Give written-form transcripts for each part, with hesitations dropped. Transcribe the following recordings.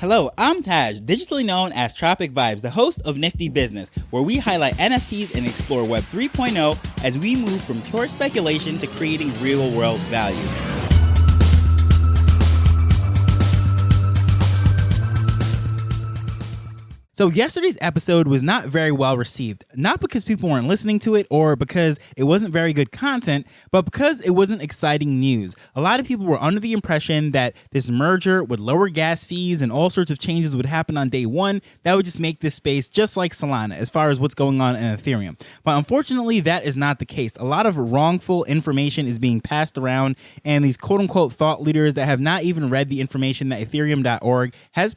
Hello, I'm Taj, digitally known as Tropic Vibes, the host of Nifty Business, where we highlight NFTs and explore Web 3.0 as we move from pure speculation to creating real-world value. So yesterday's episode was not very well received, not because people weren't listening to it or because it wasn't very good content, but because it wasn't exciting news. A lot of people were under the impression that this merger would lower gas fees and all sorts of changes would happen on day one that would just make this space just like Solana as far as what's going on in Ethereum. But unfortunately, that is not the case. A lot of wrongful information is being passed around, and these quote-unquote thought leaders that have not even read the information that ethereum.org has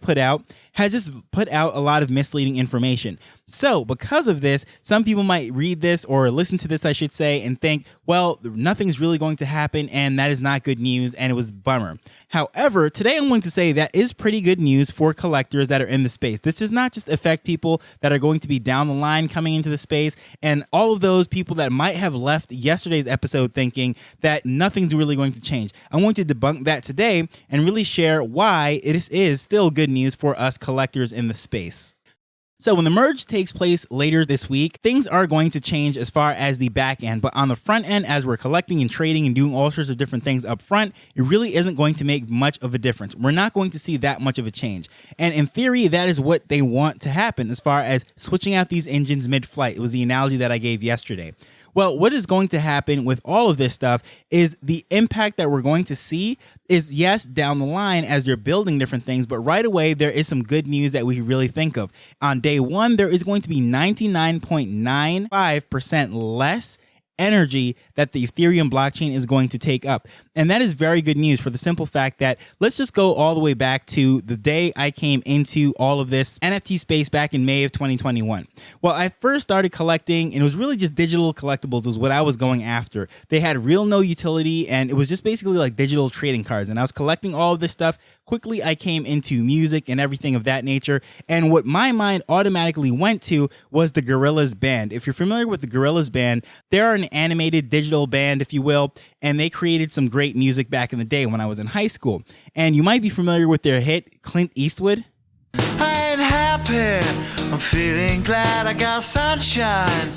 just put out a lot of misleading information. So because of this, some people might read this or listen to this, I should say, and think, well, nothing's really going to happen, and that is not good news, and it was a bummer. However, today I'm going to say that is pretty good news for collectors that are in the space. This does not just affect people that are going to be down the line coming into the space, and all of those people that might have left yesterday's episode thinking that nothing's really going to change. I'm going to debunk that today and really share why it is still good news for us collectors in the space. So when the merge takes place later this week, things are going to change as far as the back end. But on the front end, as we're collecting and trading and doing all sorts of different things up front, it really isn't going to make much of a difference. We're not going to see that much of a change. And in theory, that is what they want to happen as far as switching out these engines mid-flight. It was the analogy that I gave yesterday. Well, what is going to happen with all of this stuff is the impact that we're going to see is, yes, down the line as they're building different things, but right away there is some good news that we can really think of. On day one, there is going to be 99.95% less energy that the Ethereum blockchain is going to take up. And that is very good news for the simple fact that let's just go all the way back to the day I came into all of this NFT space back in May of 2021. Well, I first started collecting, and it was really just digital collectibles was what I was going after. They had real no utility, and it was just basically like digital trading cards. And I was collecting all of this stuff. Quickly, I came into music and everything of that nature. And what my mind automatically went to was the Gorillaz band. If you're familiar with the Gorillaz band, they're an animated digital band, if you will, and they created some great music back in the day when I was in high school. And you might be familiar with their hit, Clint Eastwood. I ain't happy, I'm feeling glad I got sunshine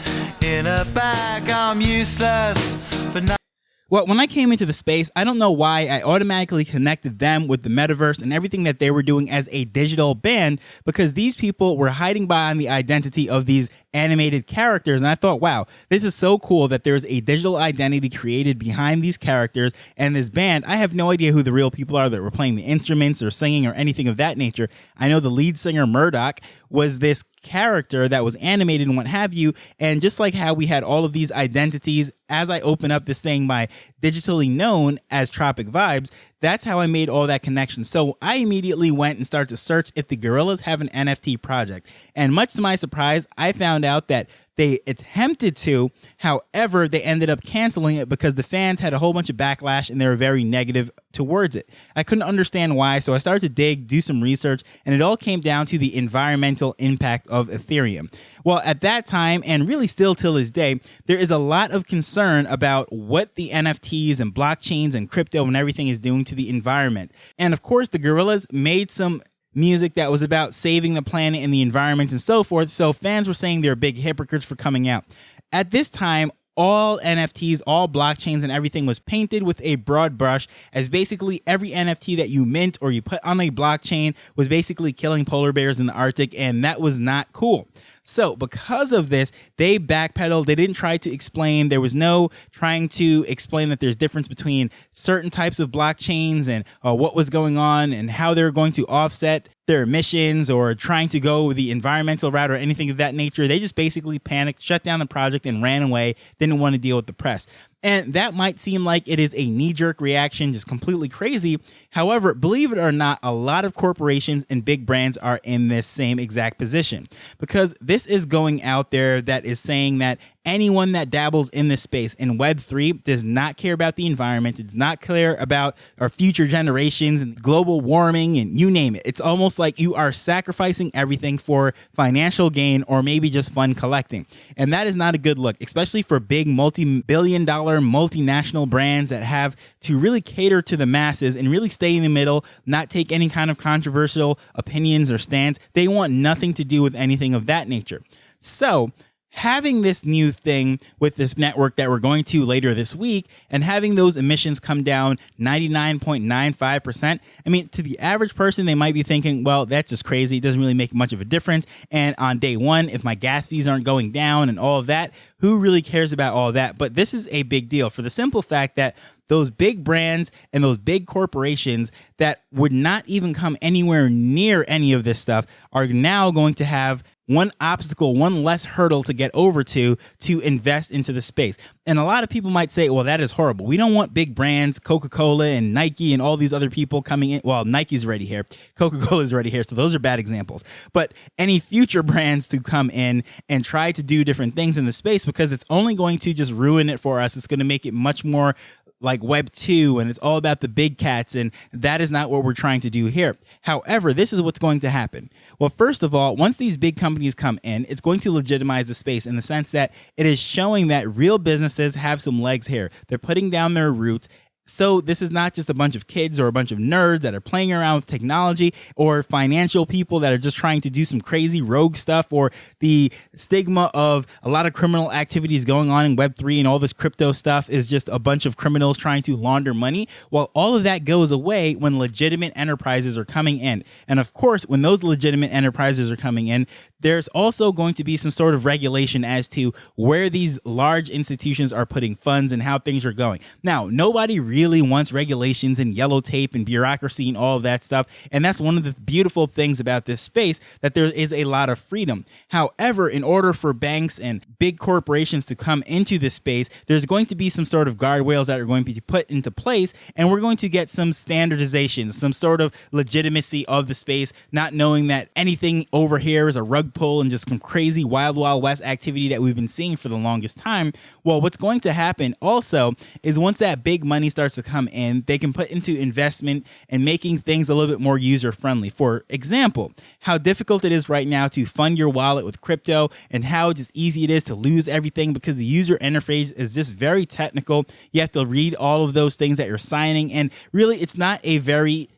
in a bag, I'm useless, but not. Well, when I came into the space, I don't know why I automatically connected them with the metaverse and everything that they were doing as a digital band, because these people were hiding behind the identity of these animated characters. And I thought, wow, this is so cool that there's a digital identity created behind these characters and this band. I have no idea who the real people are that were playing the instruments or singing or anything of that nature. I know the lead singer, Murdoch, was this character that was animated and what have you. And just like how we had all of these identities, as I open up this thing by digitally known as Tropic Vibes, that's how I made all that connection. So I immediately went and started to search if the Gorillaz have an NFT project. And much to my surprise, I found out that they attempted to, however, they ended up canceling it because the fans had a whole bunch of backlash and they were very negative towards it. I couldn't understand why, so I started to do some research, and it all came down to the environmental impact of Ethereum. Well, at that time, and really still till this day, there is a lot of concern about what the NFTs and blockchains and crypto and everything is doing to the environment. And of course, the Gorillaz made some music that was about saving the planet and the environment and so forth. So fans were saying they're big hypocrites for coming out. At this time, all NFTs, all blockchains and everything was painted with a broad brush, as basically every NFT that you mint or you put on a blockchain was basically killing polar bears in the Arctic, and that was not cool. So because of this, they backpedaled. They didn't try to explain. There was no trying to explain that there's difference between certain types of blockchains and what was going on and how they're going to offset their emissions or trying to go the environmental route or anything of that nature. They just basically panicked, shut down the project, and ran away. Didn't want to deal with the press. And that might seem like it is a knee-jerk reaction, just completely crazy. However, believe it or not, a lot of corporations and big brands are in this same exact position, because this is going out there that is saying that anyone that dabbles in this space in Web3 does not care about the environment. It does not care about our future generations and global warming and you name it. It's almost like you are sacrificing everything for financial gain or maybe just fun collecting. And that is not a good look, especially for big multi-billion-dollar dollar multinational brands that have to really cater to the masses and really stay in the middle, not take any kind of controversial opinions or stance. They want nothing to do with anything of that nature. So having this new thing with this network that we're going to later this week and having those emissions come down 99.95%, I mean, to the average person, they might be thinking, well, that's just crazy. It doesn't really make much of a difference. And on day one, if my gas fees aren't going down and all of that, who really cares about all of that? But this is a big deal for the simple fact that those big brands and those big corporations that would not even come anywhere near any of this stuff are now going to have one obstacle, one less hurdle to get over to invest into the space. And a lot of people might say, well, that is horrible. We don't want big brands, Coca-Cola and Nike and all these other people coming in. Well, Nike's already here. Coca-Cola's already here. So those are bad examples. But any future brands to come in and try to do different things in the space, because it's only going to just ruin it for us. It's going to make it much more like Web 2, and it's all about the big cats, and that is not what we're trying to do here. However, this is what's going to happen. Well, first of all, once these big companies come in, it's going to legitimize the space in the sense that it is showing that real businesses have some legs here. They're putting down their roots. So this is not just a bunch of kids or a bunch of nerds that are playing around with technology or financial people that are just trying to do some crazy rogue stuff, or the stigma of a lot of criminal activities going on in Web3 and all this crypto stuff is just a bunch of criminals trying to launder money. Well, all of that goes away when legitimate enterprises are coming in. And of course, when those legitimate enterprises are coming in, there's also going to be some sort of regulation as to where these large institutions are putting funds and how things are going. Now, nobody really wants regulations and yellow tape and bureaucracy and all of that stuff. And that's one of the beautiful things about this space, that there is a lot of freedom. However, in order for banks and big corporations to come into this space, there's going to be some sort of guardrails that are going to be put into place, and we're going to get some standardization, some sort of legitimacy of the space, not knowing that anything over here is a rug pull and just some crazy wild west activity that we've been seeing for the longest time. Well, what's going to happen also is once that big money starts to come in, they can put into investment and making things a little bit more user friendly. For example, how difficult it is right now to fund your wallet with crypto, and how just easy it is to lose everything because the user interface is just very technical. You have to read all of those things that you're signing, and really it's not a very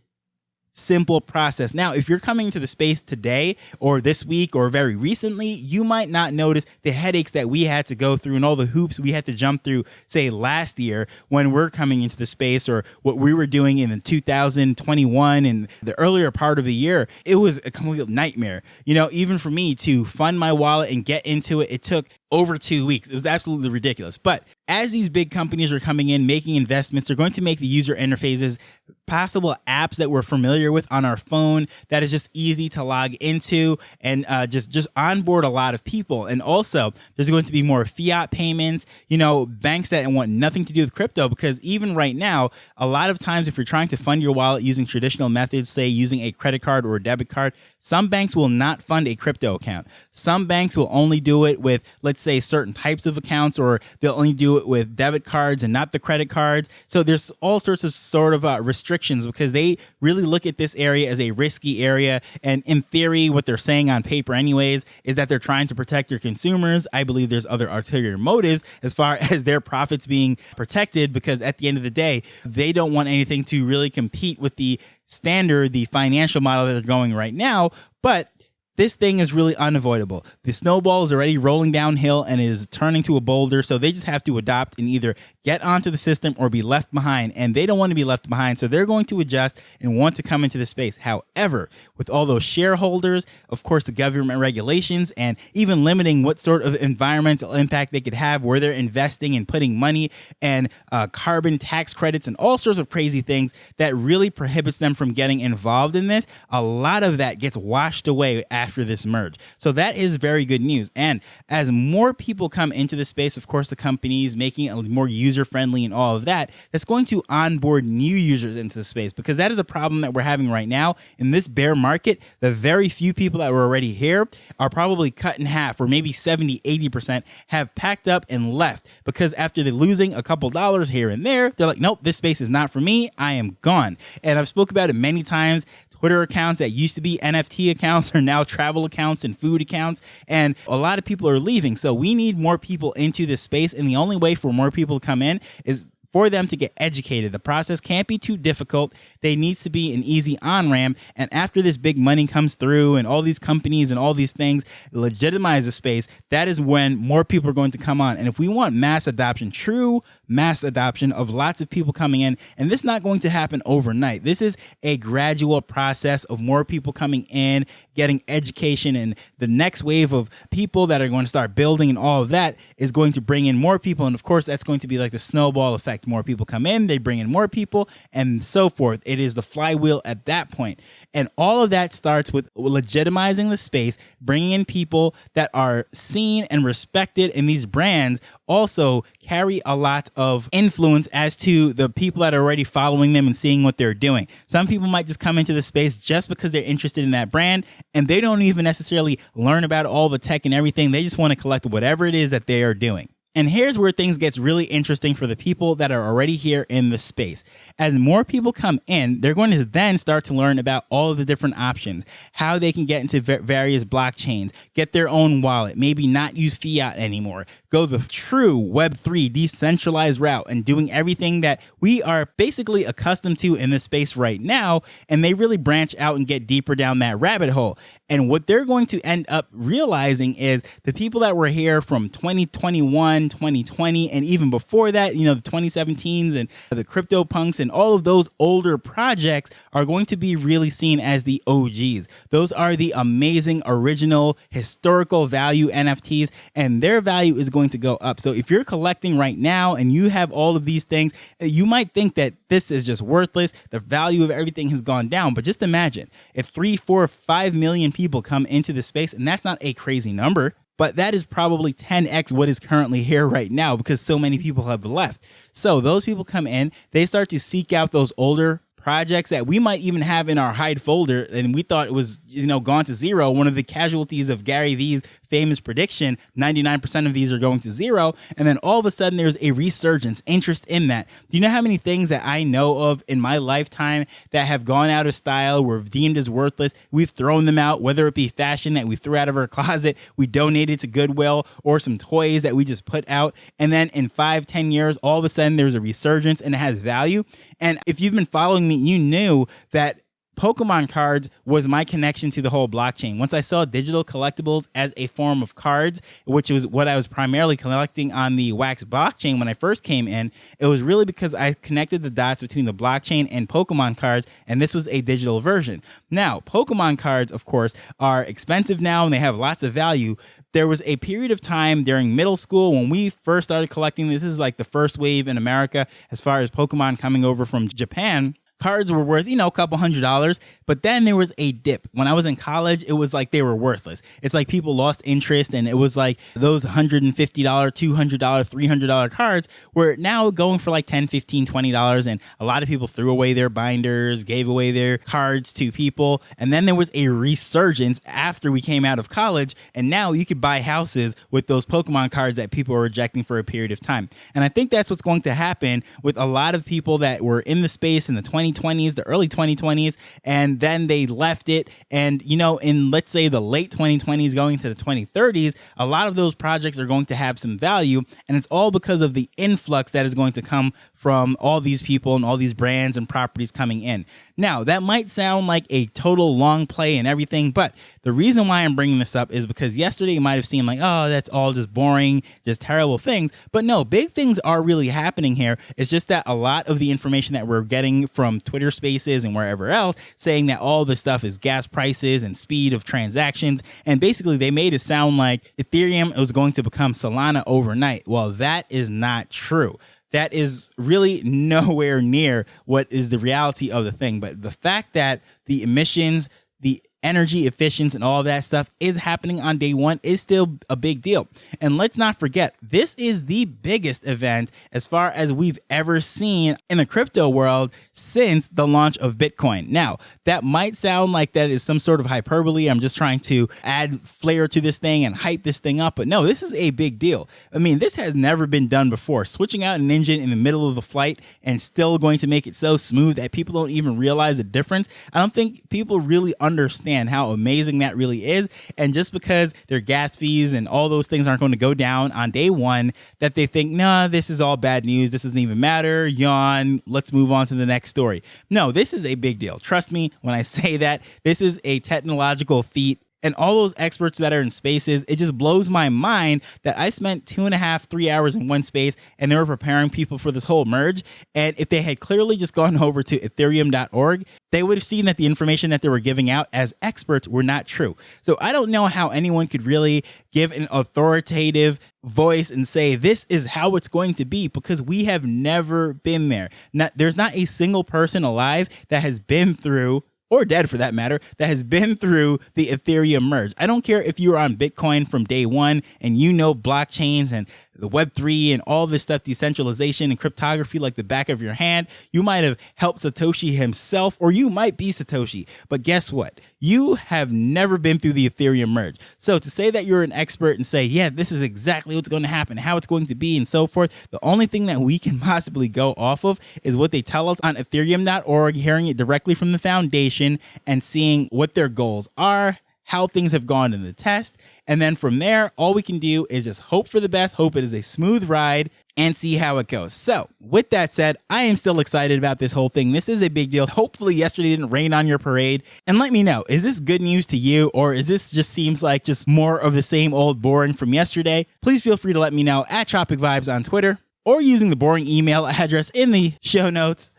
simple process. Now, if you're coming to the space today or this week or very recently, you might not notice the headaches that we had to go through and all the hoops we had to jump through, say, last year when we're coming into the space, or what we were doing in 2021 and the earlier part of the year. It was a complete nightmare. You know, even for me to fund my wallet and get into it, it took over 2 weeks. It was absolutely ridiculous. But as these big companies are coming in, making investments, they're going to make the user interfaces, possible apps that we're familiar with on our phone that is just easy to log into and just onboard a lot of people. And also, there's going to be more fiat payments, you know, banks that want nothing to do with crypto, because even right now, a lot of times if you're trying to fund your wallet using traditional methods, say using a credit card or a debit card, some banks will not fund a crypto account. Some banks will only do it with, let's say, certain types of accounts, or they'll only do it with debit cards and not the credit cards. So there's all sorts of sort of restrictions, because they really look at this area as a risky area. And in theory, what they're saying on paper anyways is that they're trying to protect your consumers. I believe there's other ulterior motives as far as their profits being protected, because at the end of the day, they don't want anything to really compete with the standard, the financial model that they're going right now. But this thing is really unavoidable. The snowball is already rolling downhill and is turning to a boulder. So they just have to adopt and either get onto the system or be left behind. And they don't want to be left behind. So they're going to adjust and want to come into the space. However, with all those shareholders, of course, the government regulations, and even limiting what sort of environmental impact they could have where they're investing and putting money, and carbon tax credits and all sorts of crazy things that really prohibits them from getting involved in this, a lot of that gets washed away after this merge. So that is very good news. And as more people come into the space, of course, the companies making it more user-friendly and all of that, that's going to onboard new users into the space, because that is a problem that we're having right now. In this bear market, the very few people that were already here are probably cut in half, or maybe 70-80% have packed up and left, because after they're losing a couple dollars here and there, they're like, nope, this space is not for me. I am gone. And I've spoke about it many times. Twitter accounts that used to be NFT accounts are now travel accounts and food accounts. And a lot of people are leaving. So we need more people into this space. And the only way for more people to come in is for them to get educated. The process can't be too difficult. There needs to be an easy on-ramp. And after this big money comes through and all these companies and all these things legitimize the space, that is when more people are going to come on. And if we want mass adoption, true mass adoption of lots of people coming in, and this is not going to happen overnight. This is a gradual process of more people coming in, getting education, and the next wave of people that are going to start building and all of that is going to bring in more people. And of course, that's going to be like the snowball effect. More people come in, they bring in more people, and so forth. It is the flywheel at that point. And all of that starts with legitimizing the space, bringing in people that are seen and respected, and these brands also carry a lot of influence as to the people that are already following them and seeing what they're doing. Some people might just come into the space just because they're interested in that brand, and they don't even necessarily learn about all the tech and everything. They just want to collect whatever it is that they are doing. And here's where things gets really interesting for the people that are already here in the space. As more people come in, they're going to then start to learn about all of the different options, how they can get into various blockchains, get their own wallet, maybe not use fiat anymore, go the true Web3 decentralized route and doing everything that we are basically accustomed to in this space right now. And they really branch out and get deeper down that rabbit hole. And what they're going to end up realizing is the people that were here from 2021, 2020, and even before that, you know, the 2017s and the crypto punks and all of those older projects are going to be really seen as the OGs. Those are the amazing, original, historical value NFTs, and their value is going to go up. So if you're collecting right now and you have all of these things, you might think that this is just worthless. The value of everything has gone down. But just imagine if 3, 4, 5 million people come into the space, and that's not a crazy number, but that is probably 10x what is currently here right now because so many people have left. So those people come in, they start to seek out those older projects that we might even have in our hide folder, and we thought it was, you know, gone to zero. One of the casualties of Gary Vee's famous prediction, 99% of these are going to zero, and then all of a sudden there's a resurgence, interest in that. Do you know how many things that I know of in my lifetime that have gone out of style, were deemed as worthless? We've thrown them out, whether it be fashion that we threw out of our closet, we donated to Goodwill, or some toys that we just put out, and then in 5-10 years, all of a sudden there's a resurgence and it has value. And if you've been following me, you knew that Pokemon cards was my connection to the whole blockchain. Once I saw digital collectibles as a form of cards, which was what I was primarily collecting on the Wax blockchain when I first came in, it was really because I connected the dots between the blockchain and Pokemon cards, and this was a digital version. Now, Pokemon cards, of course, are expensive now and they have lots of value. There was a period of time during middle school when we first started collecting. This is like the first wave in America as far as Pokemon coming over from Japan. Cards were worth, you know, a couple $100s, but then there was a dip. When I was in college, it was like they were worthless. It's like people lost interest, and it was like those $150, $200, $300 cards were now going for like $10, $15, $20, and a lot of people threw away their binders, gave away their cards to people, and then there was a resurgence after we came out of college, and now you could buy houses with those Pokemon cards that people were rejecting for a period of time. And I think that's what's going to happen with a lot of people that were in the space in the 2020s, the early 2020s, and then they left it. And, you know, in, let's say, the late 2020s going to the 2030s, a lot of those projects are going to have some value. And it's all because of the influx that is going to come from all these people and all these brands and properties coming in. Now, that might sound like a total long play and everything, but the reason why I'm bringing this up is because yesterday it might have seemed like, oh, that's all just boring, just terrible things. But no, big things are really happening here. It's just that a lot of the information that we're getting from Twitter Spaces and wherever else saying that all this stuff is gas prices and speed of transactions. And basically they made it sound like Ethereum was going to become Solana overnight. Well, that is not true. That is really nowhere near what is the reality of the thing. But the fact that the emissions, the energy efficiency and all of that stuff is happening on day one is still a big deal. And let's not forget, this is the biggest event as far as we've ever seen in the crypto world since the launch of Bitcoin. Now, that might sound like that is some sort of hyperbole. I'm just trying to add flair to this thing and hype this thing up. But no, this is a big deal. I mean, this has never been done before. Switching out an engine in the middle of the flight and still going to make it so smooth that people don't even realize the difference. I don't think people really understand how amazing that really is. And just because their gas fees and all those things aren't going to go down on day one, that they think, nah, this is all bad news. This doesn't even matter. Yawn. Let's move on to the next story. No, this is a big deal. Trust me when I say that. This is a technological feat. And all those experts that are in spaces, it just blows my mind that I spent 2.5, 3 hours in one space and they were preparing people for this whole merge. And if they had clearly just gone over to ethereum.org, they would have seen that the information that they were giving out as experts were not true. So I don't know how anyone could really give an authoritative voice and say this is how it's going to be, because we have never been there. There's not a single person alive that has been through, or dead for that matter, that has been through the Ethereum merge. I don't care if you were on Bitcoin from day one and you know blockchains and the Web3 and all this stuff, decentralization and cryptography like the back of your hand. You might have helped Satoshi himself, or you might be Satoshi. But guess what? You have never been through the Ethereum merge. So to say that you're an expert and say, yeah, this is exactly what's going to happen, how it's going to be, and so forth, the only thing that we can possibly go off of is what they tell us on ethereum.org, hearing it directly from the foundation and seeing what their goals are, how things have gone in the test. And then from there, all we can do is just hope for the best, hope it is a smooth ride, and see how it goes. So with that said, I am still excited about this whole thing. This is a big deal. Hopefully yesterday didn't rain on your parade. And let me know, is this good news to you, or is this just seems like just more of the same old boring from yesterday? Please feel free to let me know at Tropic Vibes on Twitter, or using the boring email address in the show notes.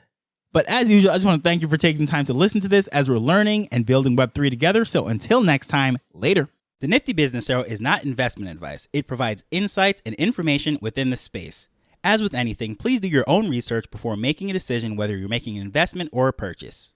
But as usual, I just want to thank you for taking time to listen to this as we're learning and building Web3 together. So until next time, later. The Nifty Business Show is not investment advice. It provides insights and information within the space. As with anything, please do your own research before making a decision whether you're making an investment or a purchase.